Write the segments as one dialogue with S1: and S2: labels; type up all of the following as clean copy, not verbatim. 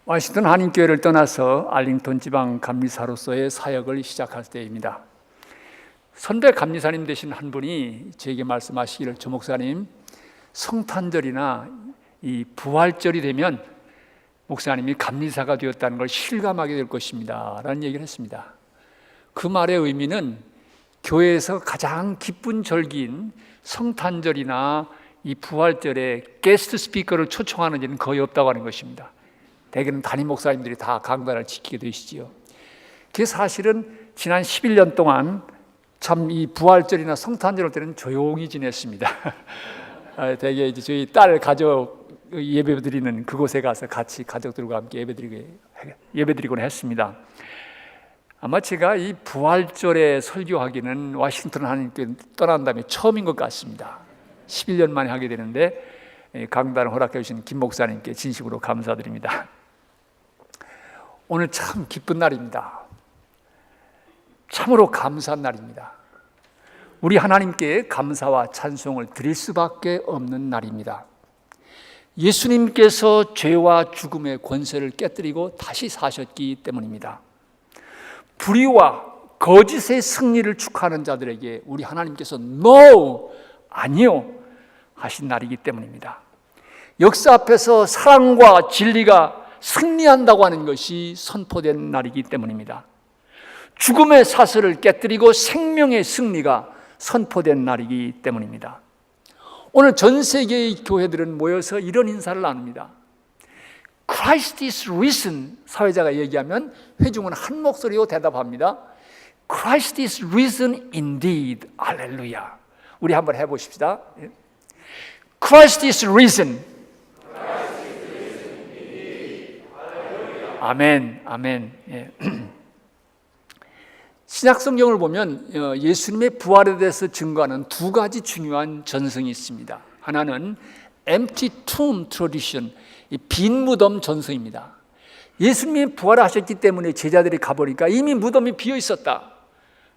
S1: 워싱턴 한인교회를 떠나서 알링턴 지방 감리사로서의 사역을 시작할 때입니다. 선배 감리사님 되신 한 분이 저에게 말씀하시기를, 조 목사님, 성탄절이나 이 부활절이 되면 목사님이 감리사가 되었다는 걸 실감하게 될 것입니다 라는 얘기를 했습니다. 그 말의 의미는 교회에서 가장 기쁜 절기인 성탄절이나 이 부활절에 게스트 스피커를 초청하는 일은 거의 없다고 하는 것입니다. 대개는 담임 목사님들이 다 강단을 지키게 되시지요. 그게 사실은 지난 11년 동안 참 이 부활절이나 성탄절 때는 조용히 지냈습니다. 대개 이제 저희 딸 가족 예배드리는 그곳에 가서 같이 가족들과 함께 예배드리곤 했습니다. 아마 제가 이 부활절에 설교하기는 워싱턴 한인교회 떠난 다음에 처음인 것 같습니다. 11년 만에 하게 되는데 강단을 허락해 주신 김 목사님께 진심으로 감사드립니다. 오늘 참 기쁜 날입니다. 참으로 감사한 날입니다. 우리 하나님께 감사와 찬송을 드릴 수밖에 없는 날입니다. 예수님께서 죄와 죽음의 권세를 깨뜨리고 다시 사셨기 때문입니다. 불의와 거짓의 승리를 축하하는 자들에게 우리 하나님께서 No! 아니요! 하신 날이기 때문입니다. 역사 앞에서 사랑과 진리가 승리한다고 하는 것이 선포된 날이기 때문입니다. 죽음의 사슬을 깨뜨리고 생명의 승리가 선포된 날이기 때문입니다. 오늘 전 세계의 교회들은 모여서 이런 인사를 나눕니다. Christ is risen. 사회자가 얘기하면 회중은 한 목소리로 대답합니다. Christ is risen indeed. 할렐루야. 우리 한번 해보십시다. Christ is risen. 아멘, 아멘. 예. 신약 성경을 보면 예수님의 부활에 대해서 증거하는 두 가지 중요한 전승이 있습니다. 하나는 empty tomb tradition, 빈 무덤 전승입니다. 예수님이 부활하셨기 때문에 제자들이 가보니까 이미 무덤이 비어 있었다.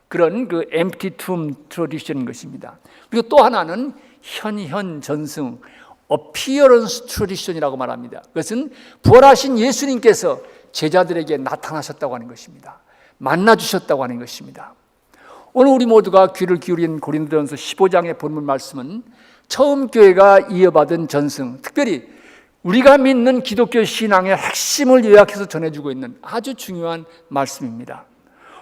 S1: 그런 그 empty tomb tradition인 것입니다. 그리고 또 하나는 현현 전승, appearance tradition이라고 말합니다. 그것은 부활하신 예수님께서 제자들에게 나타나셨다고 하는 것입니다. 만나주셨다고 하는 것입니다. 오늘 우리 모두가 귀를 기울인 고린도전서 15장의 본문 말씀은 처음 교회가 이어받은 전승, 특별히 우리가 믿는 기독교 신앙의 핵심을 요약해서 전해주고 있는 아주 중요한 말씀입니다.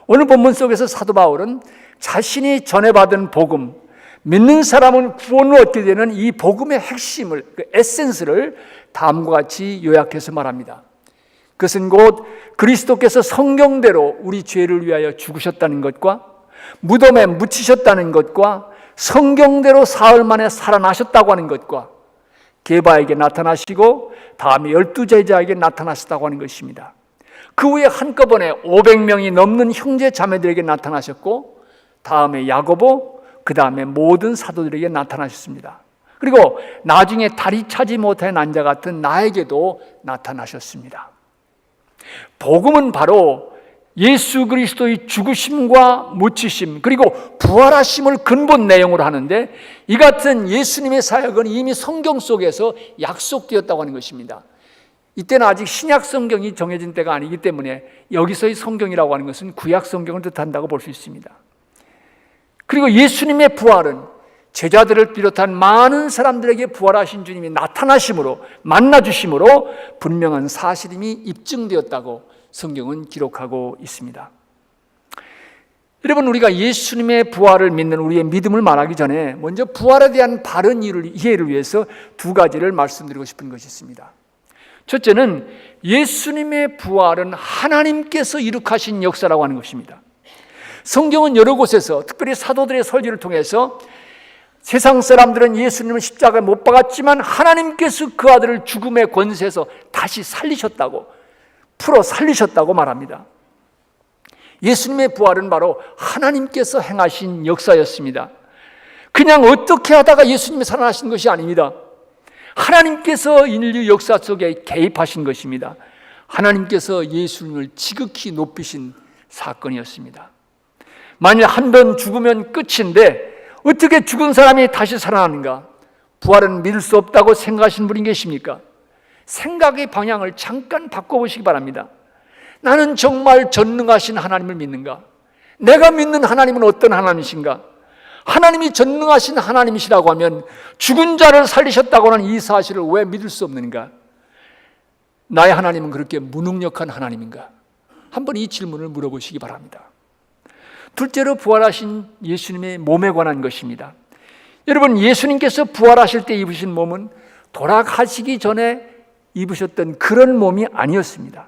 S1: 오늘 본문 속에서 사도 바울은 자신이 전해받은 복음, 믿는 사람은 구원을 얻게 되는 이 복음의 핵심을, 그 에센스를 다음과 같이 요약해서 말합니다. 그것은 곧 그리스도께서 성경대로 우리 죄를 위하여 죽으셨다는 것과 무덤에 묻히셨다는 것과 성경대로 사흘 만에 살아나셨다고 하는 것과 게바에게 나타나시고 다음에 12제자에게 나타나셨다고 하는 것입니다. 그 후에 한꺼번에 500명이 넘는 형제 자매들에게 나타나셨고 다음에 야고보, 그 다음에 모든 사도들에게 나타나셨습니다. 그리고 나중에 다리 차지 못한 난자 같은 나에게도 나타나셨습니다. 복음은 바로 예수 그리스도의 죽으심과 묻히심 그리고 부활하심을 근본 내용으로 하는데, 이 같은 예수님의 사역은 이미 성경 속에서 약속되었다고 하는 것입니다. 이때는 아직 신약 성경이 정해진 때가 아니기 때문에 여기서의 성경이라고 하는 것은 구약 성경을 뜻한다고 볼 수 있습니다. 그리고 예수님의 부활은 제자들을 비롯한 많은 사람들에게 부활하신 주님이 나타나심으로, 만나주심으로 분명한 사실임이 입증되었다고 성경은 기록하고 있습니다. 여러분, 우리가 예수님의 부활을 믿는 우리의 믿음을 말하기 전에 먼저 부활에 대한 바른 이해를 위해서 두 가지를 말씀드리고 싶은 것이 있습니다. 첫째는 예수님의 부활은 하나님께서 이룩하신 역사라고 하는 것입니다. 성경은 여러 곳에서, 특별히 사도들의 설교를 통해서 세상 사람들은 예수님을 십자가에 못 박았지만 하나님께서 그 아들을 죽음의 권세에서 다시 살리셨다고, 풀어 살리셨다고 말합니다. 예수님의 부활은 바로 하나님께서 행하신 역사였습니다. 그냥 어떻게 하다가 예수님이 살아나신 것이 아닙니다. 하나님께서 인류 역사 속에 개입하신 것입니다. 하나님께서 예수님을 지극히 높이신 사건이었습니다. 만일 한 번 죽으면 끝인데 어떻게 죽은 사람이 다시 살아나는가? 부활은 믿을 수 없다고 생각하시는 분이 계십니까? 생각의 방향을 잠깐 바꿔보시기 바랍니다. 나는 정말 전능하신 하나님을 믿는가? 내가 믿는 하나님은 어떤 하나님이신가? 하나님이 전능하신 하나님이시라고 하면 죽은 자를 살리셨다고 하는 이 사실을 왜 믿을 수 없는가? 나의 하나님은 그렇게 무능력한 하나님인가? 한번 이 질문을 물어보시기 바랍니다. 둘째로 부활하신 예수님의 몸에 관한 것입니다. 여러분, 예수님께서 부활하실 때 입으신 몸은 돌아가시기 전에 입으셨던 그런 몸이 아니었습니다.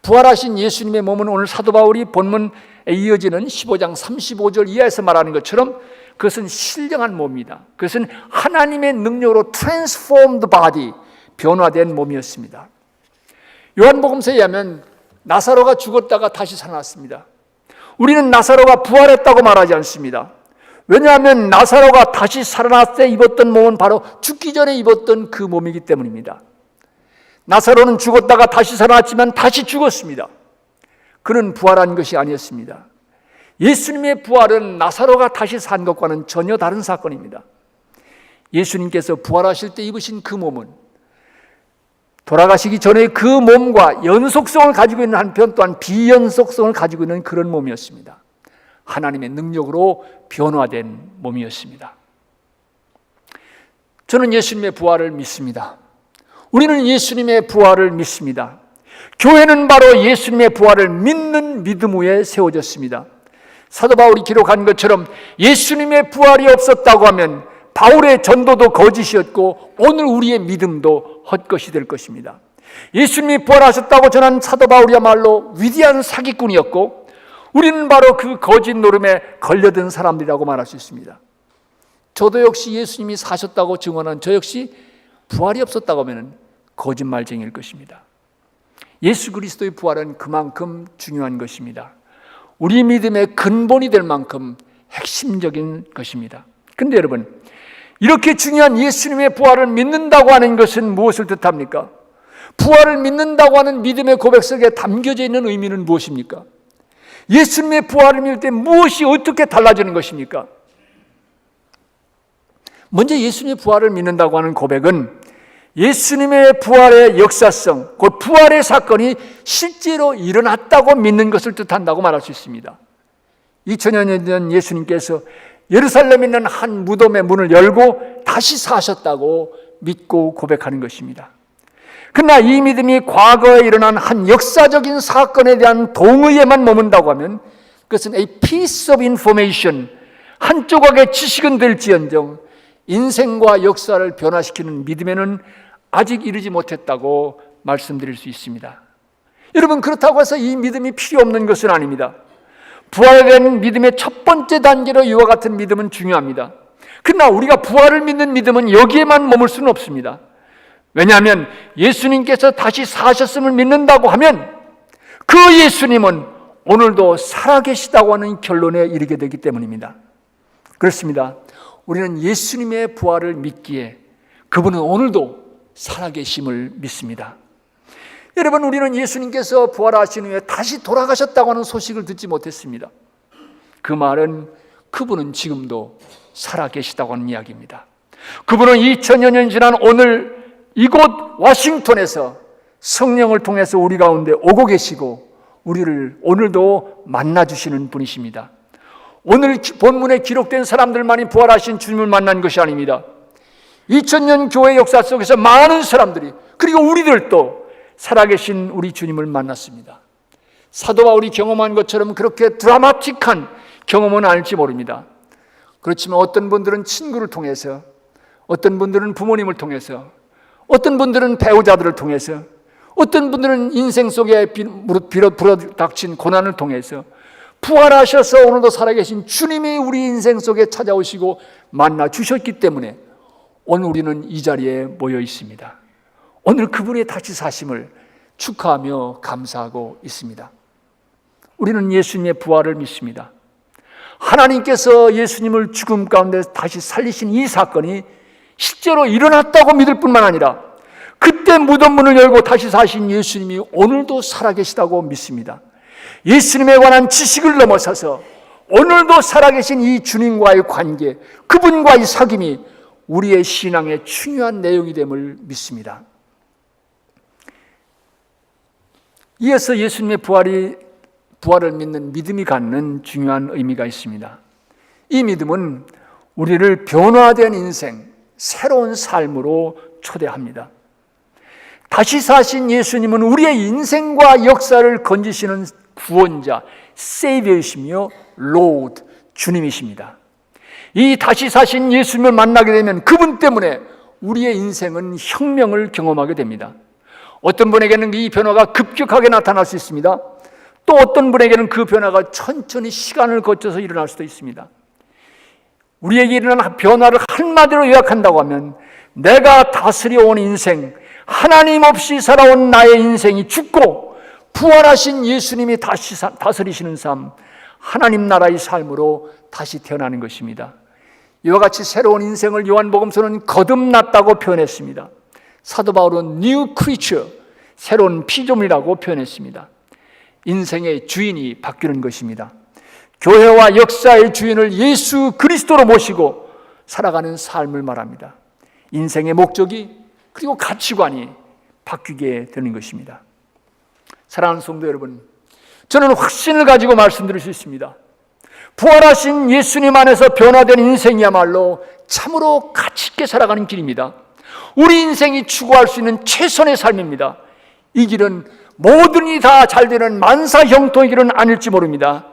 S1: 부활하신 예수님의 몸은 오늘 사도 바울이 본문에 이어지는 15장 35절 이하에서 말하는 것처럼 그것은 신령한 몸입니다. 그것은 하나님의 능력으로 transformed body, 변화된 몸이었습니다. 요한복음서에 의하면 나사로가 죽었다가 다시 살아났습니다. 우리는 나사로가 부활했다고 말하지 않습니다. 왜냐하면 나사로가 다시 살아났을 때 입었던 몸은 바로 죽기 전에 입었던 그 몸이기 때문입니다. 나사로는 죽었다가 다시 살아났지만 다시 죽었습니다. 그는 부활한 것이 아니었습니다. 예수님의 부활은 나사로가 다시 산 것과는 전혀 다른 사건입니다. 예수님께서 부활하실 때 입으신 그 몸은 돌아가시기 전에 그 몸과 연속성을 가지고 있는 한편 또한 비연속성을 가지고 있는 그런 몸이었습니다. 하나님의 능력으로 변화된 몸이었습니다. 저는 예수님의 부활을 믿습니다. 우리는 예수님의 부활을 믿습니다. 교회는 바로 예수님의 부활을 믿는 믿음 위에 세워졌습니다. 사도 바울이 기록한 것처럼 예수님의 부활이 없었다고 하면 바울의 전도도 거짓이었고 오늘 우리의 믿음도 헛것이 될 것입니다. 예수님이 부활하셨다고 전한 사도 바울이야말로 위대한 사기꾼이었고 우리는 바로 그 거짓 노름에 걸려든 사람들이라고 말할 수 있습니다. 저도 역시 예수님이 사셨다고 증언한 저 역시 부활이 없었다고 하면 거짓말쟁이일 것입니다. 예수 그리스도의 부활은 그만큼 중요한 것입니다. 우리 믿음의 근본이 될 만큼 핵심적인 것입니다. 그런데 여러분, 이렇게 중요한 예수님의 부활을 믿는다고 하는 것은 무엇을 뜻합니까? 부활을 믿는다고 하는 믿음의 고백 속에 담겨져 있는 의미는 무엇입니까? 예수님의 부활을 믿을 때 무엇이 어떻게 달라지는 것입니까? 먼저 예수님의 부활을 믿는다고 하는 고백은 예수님의 부활의 역사성, 곧 부활의 사건이 실제로 일어났다고 믿는 것을 뜻한다고 말할 수 있습니다. 2000여 년 전 예수님께서 예루살렘에 있는 한 무덤의 문을 열고 다시 사셨다고 믿고 고백하는 것입니다. 그러나 이 믿음이 과거에 일어난 한 역사적인 사건에 대한 동의에만 머문다고 하면 그것은 a piece of information, 한 조각의 지식은 될지언정 인생과 역사를 변화시키는 믿음에는 아직 이르지 못했다고 말씀드릴 수 있습니다. 여러분, 그렇다고 해서 이 믿음이 필요 없는 것은 아닙니다. 부활된 믿음의 첫 번째 단계로 이와 같은 믿음은 중요합니다. 그러나 우리가 부활을 믿는 믿음은 여기에만 머물 수는 없습니다. 왜냐하면 예수님께서 다시 사셨음을 믿는다고 하면 그 예수님은 오늘도 살아계시다고 하는 결론에 이르게 되기 때문입니다. 그렇습니다. 우리는 예수님의 부활을 믿기에 그분은 오늘도 살아계심을 믿습니다. 여러분, 우리는 예수님께서 부활하신 후에 다시 돌아가셨다고 하는 소식을 듣지 못했습니다. 그 말은 그분은 지금도 살아계시다고 하는 이야기입니다. 그분은 2000여 년 지난 오늘 이곳 워싱턴에서 성령을 통해서 우리 가운데 오고 계시고 우리를 오늘도 만나주시는 분이십니다. 오늘 본문에 기록된 사람들만이 부활하신 주님을 만난 것이 아닙니다. 2000년 교회 역사 속에서 많은 사람들이, 그리고 우리들도 살아계신 우리 주님을 만났습니다. 사도 바울이 경험한 것처럼 그렇게 드라마틱한 경험은 아닐지 모릅니다. 그렇지만 어떤 분들은 친구를 통해서, 어떤 분들은 부모님을 통해서, 어떤 분들은 배우자들을 통해서, 어떤 분들은 인생 속에 불어닥친 고난을 통해서 부활하셔서 오늘도 살아계신 주님이 우리 인생 속에 찾아오시고 만나 주셨기 때문에 오늘 우리는 이 자리에 모여 있습니다. 오늘 그분의 다시 사심을 축하하며 감사하고 있습니다. 우리는 예수님의 부활을 믿습니다. 하나님께서 예수님을 죽음 가운데 다시 살리신 이 사건이 실제로 일어났다고 믿을 뿐만 아니라 그때 무덤 문을 열고 다시 사신 예수님이 오늘도 살아계시다고 믿습니다. 예수님에 관한 지식을 넘어서서 오늘도 살아계신 이 주님과의 관계, 그분과의 사귐이 우리의 신앙의 중요한 내용이 됨을 믿습니다. 이어서 예수님의 부활을 믿는 믿음이 갖는 중요한 의미가 있습니다. 이 믿음은 우리를 변화된 인생, 새로운 삶으로 초대합니다. 다시 사신 예수님은 우리의 인생과 역사를 건지시는 구원자, 세이비어이시며 로드, 주님이십니다. 이 다시 사신 예수님을 만나게 되면 그분 때문에 우리의 인생은 혁명을 경험하게 됩니다. 어떤 분에게는 이 변화가 급격하게 나타날 수 있습니다. 또 어떤 분에게는 그 변화가 천천히 시간을 거쳐서 일어날 수도 있습니다. 우리에게 일어난 변화를 한마디로 요약한다고 하면 내가 다스려온 인생, 하나님 없이 살아온 나의 인생이 죽고 부활하신 예수님이 다시 다스리시는 삶, 하나님 나라의 삶으로 다시 태어나는 것입니다. 이와 같이 새로운 인생을 요한복음서는 거듭났다고 표현했습니다. 사도 바울은 new creature, 새로운 피조물이라고 표현했습니다. 인생의 주인이 바뀌는 것입니다. 교회와 역사의 주인을 예수 그리스도로 모시고 살아가는 삶을 말합니다. 인생의 목적이 그리고 가치관이 바뀌게 되는 것입니다. 사랑하는 성도 여러분, 저는 확신을 가지고 말씀드릴 수 있습니다. 부활하신 예수님 안에서 변화된 인생이야말로 참으로 가치 있게 살아가는 길입니다. 우리 인생이 추구할 수 있는 최선의 삶입니다. 이 길은 모든 일이 다 잘 되는 만사형통의 길은 아닐지 모릅니다.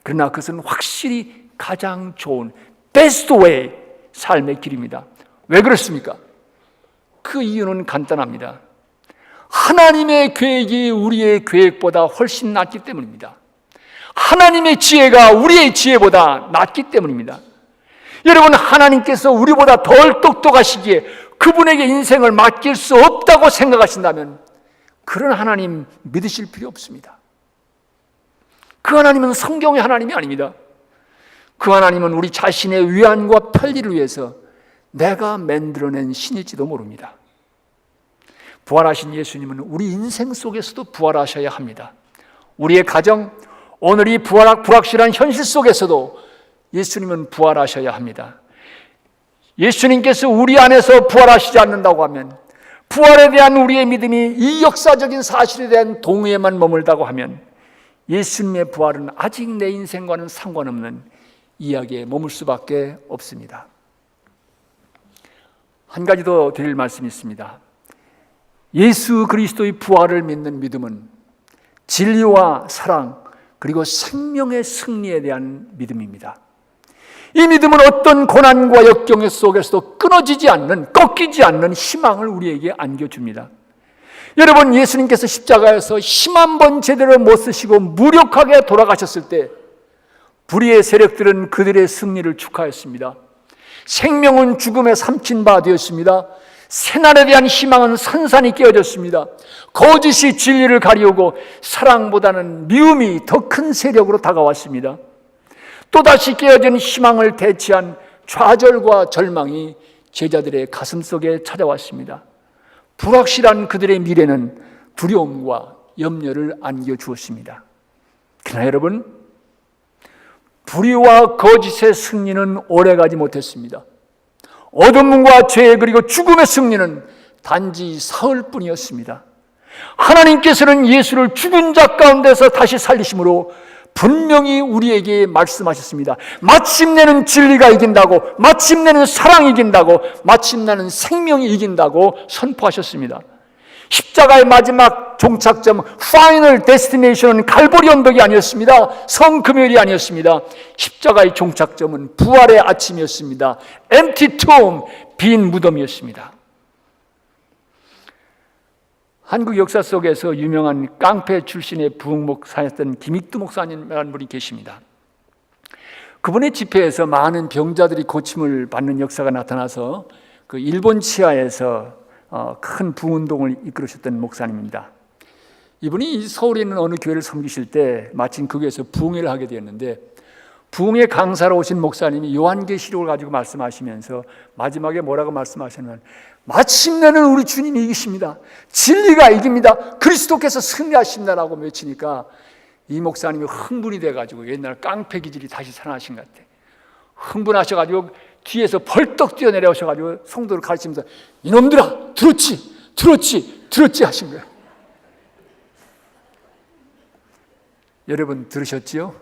S1: 그러나 그것은 확실히 가장 좋은 베스트 웨이, 삶의 길입니다. 왜 그렇습니까? 그 이유는 간단합니다. 하나님의 계획이 우리의 계획보다 훨씬 낫기 때문입니다. 하나님의 지혜가 우리의 지혜보다 낫기 때문입니다. 여러분, 하나님께서 우리보다 덜 똑똑하시기에 그분에게 인생을 맡길 수 없다고 생각하신다면 그런 하나님 믿으실 필요 없습니다. 그 하나님은 성경의 하나님이 아닙니다. 그 하나님은 우리 자신의 위안과 편리를 위해서 내가 만들어낸 신일지도 모릅니다. 부활하신 예수님은 우리 인생 속에서도 부활하셔야 합니다. 우리의 가정, 오늘 이 불확실한 현실 속에서도 예수님은 부활하셔야 합니다. 예수님께서 우리 안에서 부활하시지 않는다고 하면, 부활에 대한 우리의 믿음이 이 역사적인 사실에 대한 동의에만 머물다고 하면 예수님의 부활은 아직 내 인생과는 상관없는 이야기에 머물 수밖에 없습니다. 한 가지 더 드릴 말씀이 있습니다. 예수 그리스도의 부활을 믿는 믿음은 진리와 사랑 그리고 생명의 승리에 대한 믿음입니다. 이 믿음은 어떤 고난과 역경 속에서도 끊어지지 않는, 꺾이지 않는 희망을 우리에게 안겨줍니다. 여러분, 예수님께서 십자가에서 힘 한 번 제대로 못 쓰시고 무력하게 돌아가셨을 때 불의의 세력들은 그들의 승리를 축하했습니다. 생명은 죽음에 삼킨 바 되었습니다. 새날에 대한 희망은 산산이 깨어졌습니다. 거짓이 진리를 가리우고 사랑보다는 미움이 더 큰 세력으로 다가왔습니다. 또다시 깨어진 희망을 대체한 좌절과 절망이 제자들의 가슴 속에 찾아왔습니다. 불확실한 그들의 미래는 두려움과 염려를 안겨주었습니다. 그러나 여러분, 불의와 거짓의 승리는 오래가지 못했습니다. 어둠과 죄 그리고 죽음의 승리는 단지 사흘뿐이었습니다. 하나님께서는 예수를 죽은 자 가운데서 다시 살리심으로 분명히 우리에게 말씀하셨습니다. 마침내는 진리가 이긴다고, 마침내는 사랑이 이긴다고, 마침내는 생명이 이긴다고 선포하셨습니다. 십자가의 마지막 종착점, 파이널 데스티네이션은 갈보리 언덕이 아니었습니다. 성금요일이 아니었습니다. 십자가의 종착점은 부활의 아침이었습니다. empty tomb, 빈 무덤이었습니다. 한국 역사 속에서 유명한 깡패 출신의 부흥목사였던 김익두 목사님이라는 분이 계십니다. 그분의 집회에서 많은 병자들이 고침을 받는 역사가 나타나서 그 일본 치하에서 큰 부흥운동을 이끌으셨던 목사님입니다. 이분이 서울에 있는 어느 교회를 섬기실 때 마침 그 교회에서 부흥회를 하게 되었는데, 부흥회 강사로 오신 목사님이 요한계시록을 가지고 말씀하시면서 마지막에 뭐라고 말씀하셨냐면, 마침내는 우리 주님이 이기십니다. 진리가 이깁니다. 그리스도께서 승리하신다라고 외치니까 이 목사님이 흥분이 돼가지고 옛날 깡패 기질이 다시 살아나신 것 같아. 흥분하셔가지고 뒤에서 벌떡 뛰어내려오셔가지고 성도를 가르치면서 이놈들아, 들었지 하신 거예요. 여러분 들으셨지요?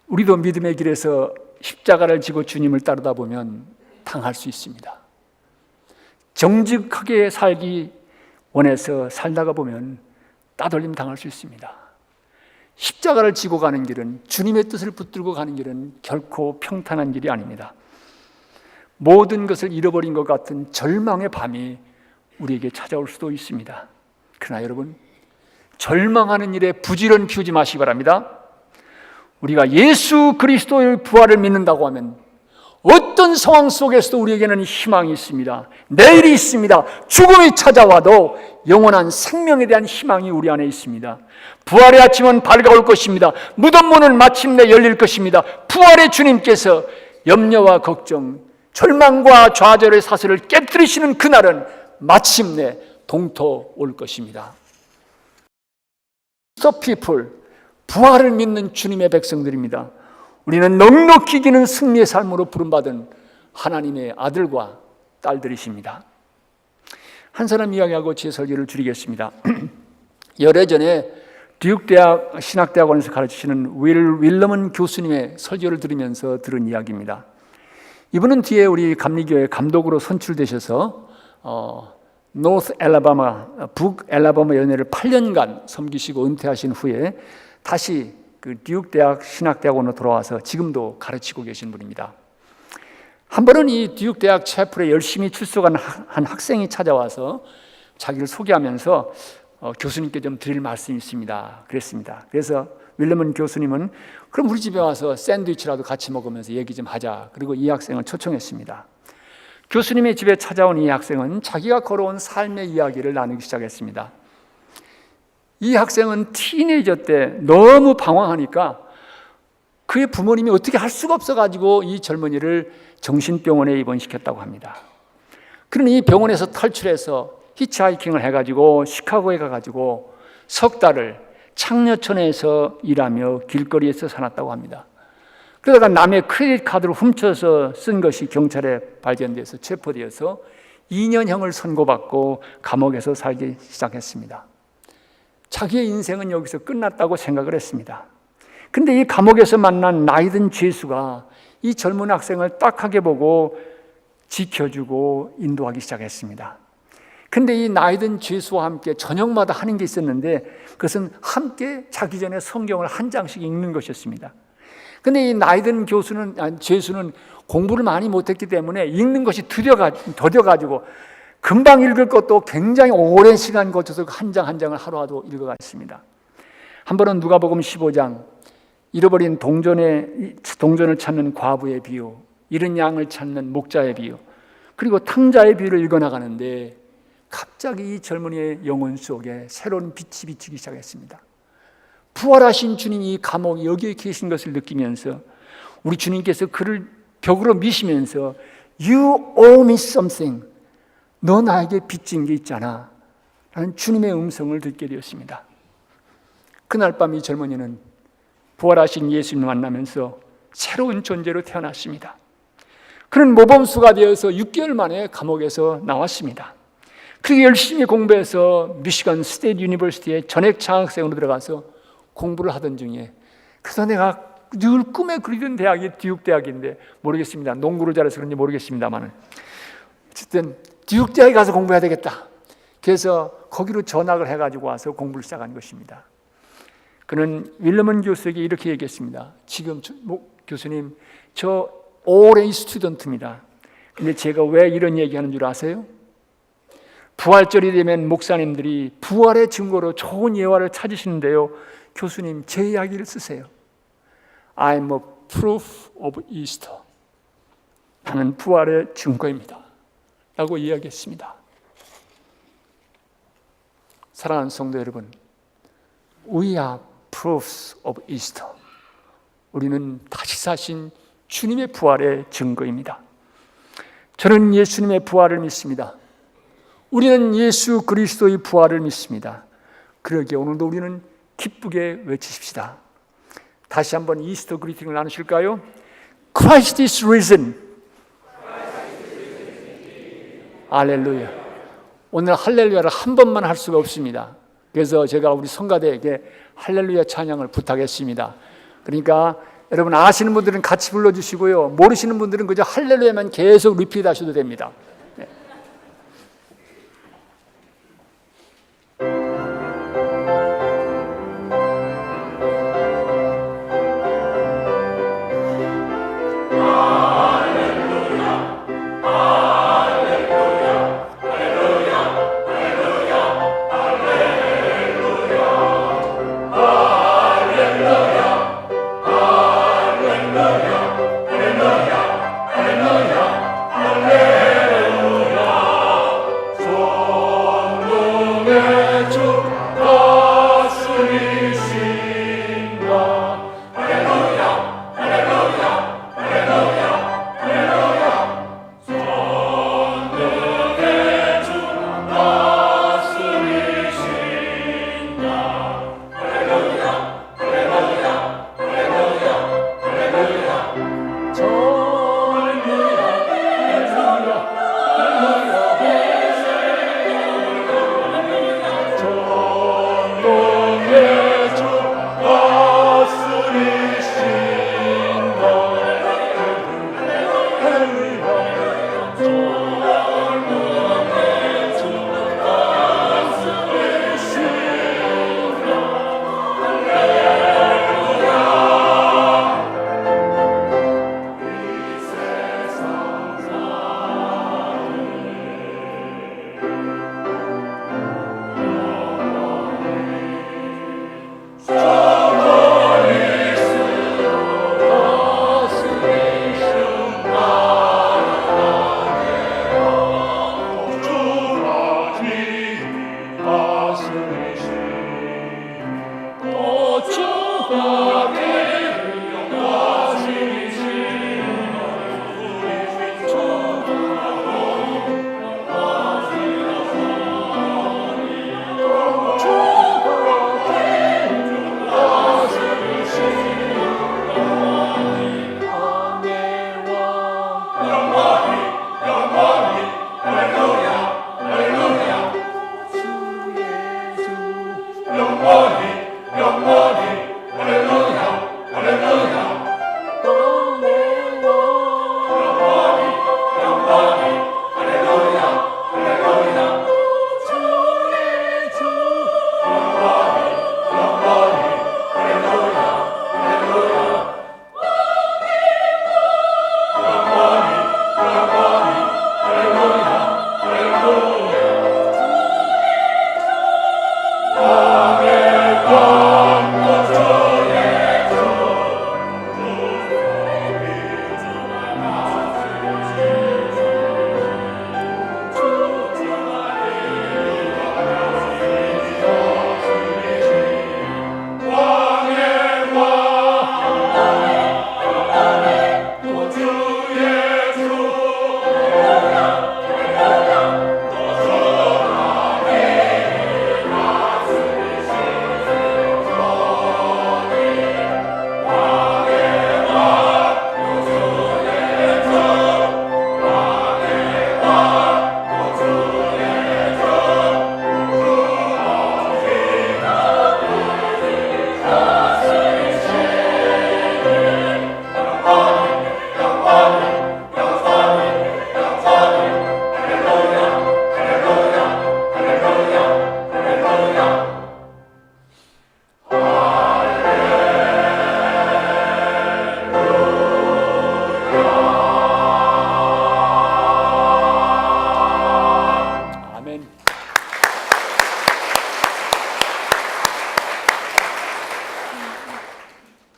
S1: 우리도 믿음의 길에서 십자가를 지고 주님을 따르다 보면 당할 수 있습니다. 정직하게 살기 원해서 살다가 보면 따돌림 당할 수 있습니다. 십자가를 지고 가는 길은, 주님의 뜻을 붙들고 가는 길은 결코 평탄한 길이 아닙니다. 모든 것을 잃어버린 것 같은 절망의 밤이 우리에게 찾아올 수도 있습니다. 그러나 여러분, 절망하는 일에 부지런 피우지 마시기 바랍니다. 우리가 예수 그리스도의 부활을 믿는다고 하면 어떤 상황 속에서도 우리에게는 희망이 있습니다. 내일이 있습니다. 죽음이 찾아와도 영원한 생명에 대한 희망이 우리 안에 있습니다. 부활의 아침은 밝아올 것입니다. 무덤 문은 마침내 열릴 것입니다. 부활의 주님께서 염려와 걱정, 절망과 좌절의 사슬을 깨뜨리시는 그날은 마침내 동토 올 것입니다. So people, 부활을 믿는 주님의 백성들입니다. 우리는 넉넉히 이기는 승리의 삶으로 부름받은 하나님의 아들과 딸들이십니다. 한 사람 이야기하고 제 설교를 줄이겠습니다. 열애 전에 뉴욕대학 신학대학원에서 가르치시는 윌러먼 교수님의 설교를 들으면서 들은 이야기입니다. 이분은 뒤에 우리 감리교회 감독으로 선출되셔서 노스 엘라바마, 북 엘라바마 연회를 8년간 섬기시고 은퇴하신 후에 다시 그 뉴욕대학 신학대학원으로 돌아와서 지금도 가르치고 계신 분입니다. 한 번은 이 뉴욕대학 채플에 열심히 출석한 한 학생이 찾아와서 자기를 소개하면서 교수님께 좀 드릴 말씀이 있습니다. 그랬습니다. 그래서 윌러먼 교수님은 그럼 우리 집에 와서 샌드위치라도 같이 먹으면서 얘기 좀 하자. 그리고 이 학생을 초청했습니다. 교수님의 집에 찾아온 이 학생은 자기가 걸어온 삶의 이야기를 나누기 시작했습니다. 이 학생은 티네이저 때 너무 방황하니까 그의 부모님이 어떻게 할 수가 없어가지고 이 젊은이를 정신병원에 입원시켰다고 합니다. 그러니 이 병원에서 탈출해서 히치하이킹을 해가지고 시카고에 가가지고 석 달을 창녀촌에서 일하며 길거리에서 살았다고 합니다. 그러다가 남의 크레딧 카드를 훔쳐서 쓴 것이 경찰에 발견돼서 체포되어서 2년형을 선고받고 감옥에서 살기 시작했습니다. 자기의 인생은 여기서 끝났다고 생각을 했습니다. 근데 이 감옥에서 만난 나이든 죄수가 이 젊은 학생을 딱하게 보고 지켜주고 인도하기 시작했습니다. 근데 이 나이든 죄수와 함께 저녁마다 하는 게 있었는데 그것은 함께 자기 전에 성경을 한 장씩 읽는 것이었습니다. 근데 이 나이든 죄수는 공부를 많이 못했기 때문에 읽는 것이 더뎌가지고 금방 읽을 것도 굉장히 오랜 시간 거쳐서 한 장 한 장을 하루하루 읽어갔습니다. 한 번은 누가복음 15장 잃어버린 동전을 찾는 과부의 비유, 잃은 양을 찾는 목자의 비유, 그리고 탕자의 비유를 읽어나가는데 갑자기 이 젊은이의 영혼 속에 새로운 빛이 비치기 시작했습니다. 부활하신 주님이 이 감옥 여기에 계신 것을 느끼면서 우리 주님께서 그를 벽으로 미시면서 You owe me something. 너 나에게 빚진 게 있잖아 라는 주님의 음성을 듣게 되었습니다. 그날 밤 이 젊은이는 부활하신 예수님을 만나면서 새로운 존재로 태어났습니다. 그는 모범수가 되어서 6개월 만에 감옥에서 나왔습니다. 그리고 열심히 공부해서 미시간 스테이트 유니버시티에 전액 장학생으로 들어가서 공부를 하던 중에 그래서 내가 늘 꿈에 그리던 대학이 뉴욕 대학인데 모르겠습니다. 농구를 잘해서 그런지 모르겠습니다만 어쨌든 뉴욕 대학에 가서 공부해야 되겠다. 그래서 거기로 전학을 해가지고 와서 공부를 시작한 것입니다. 그는 윌러먼 교수에게 이렇게 얘기했습니다. 지금 교수님 저 오랜 스튜던트입니다. 근데 제가 왜 이런 얘기하는 줄 아세요? 부활절이 되면 목사님들이 부활의 증거로 좋은 예화를 찾으시는데요. 교수님 제 이야기를 쓰세요. I'm a proof of Easter. 나는 부활의 증거입니다. 라고 이야기했습니다. 사랑하는 성도 여러분, We are proofs of Easter. 우리는 다시 사신 주님의 부활의 증거입니다. 저는 예수님의 부활을 믿습니다. 우리는 예수 그리스도의 부활을 믿습니다. 그러기에 오늘도 우리는 기쁘게 외치십시다. 다시 한번 이스터 그리팅을 나누실까요? Christ is risen. 할렐루야. 오늘 할렐루야를 한 번만 할 수가 없습니다. 그래서 제가 우리 성가대에게 할렐루야 찬양을 부탁했습니다. 그러니까 여러분 아시는 분들은 같이 불러주시고요. 모르시는 분들은 그저 할렐루야만 계속 리피트 하셔도 됩니다. 네.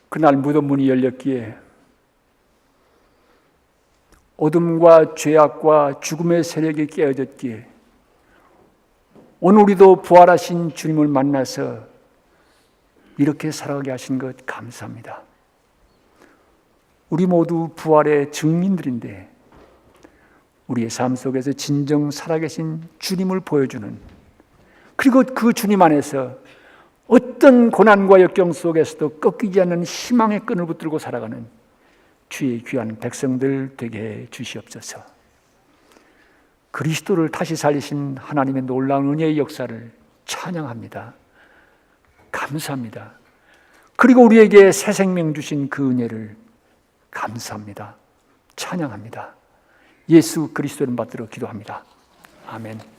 S1: 그날 무덤 문이 열렸기에 어둠과 죄악과 죽음의 세력이 깨어졌기에 오늘 우리도 부활하신 주님을 만나서 이렇게 살아가게 하신 것 감사합니다. 우리 모두 부활의 증인들인데 우리의 삶 속에서 진정 살아계신 주님을 보여주는, 그리고 그 주님 안에서 어떤 고난과 역경 속에서도 꺾이지 않는 희망의 끈을 붙들고 살아가는 주의 귀한 백성들 되게 해 주시옵소서. 그리스도를 다시 살리신 하나님의 놀라운 은혜의 역사를 찬양합니다. 감사합니다. 그리고 우리에게 새 생명 주신 그 은혜를 감사합니다. 찬양합니다. 예수 그리스도를 받들어 기도합니다. 아멘.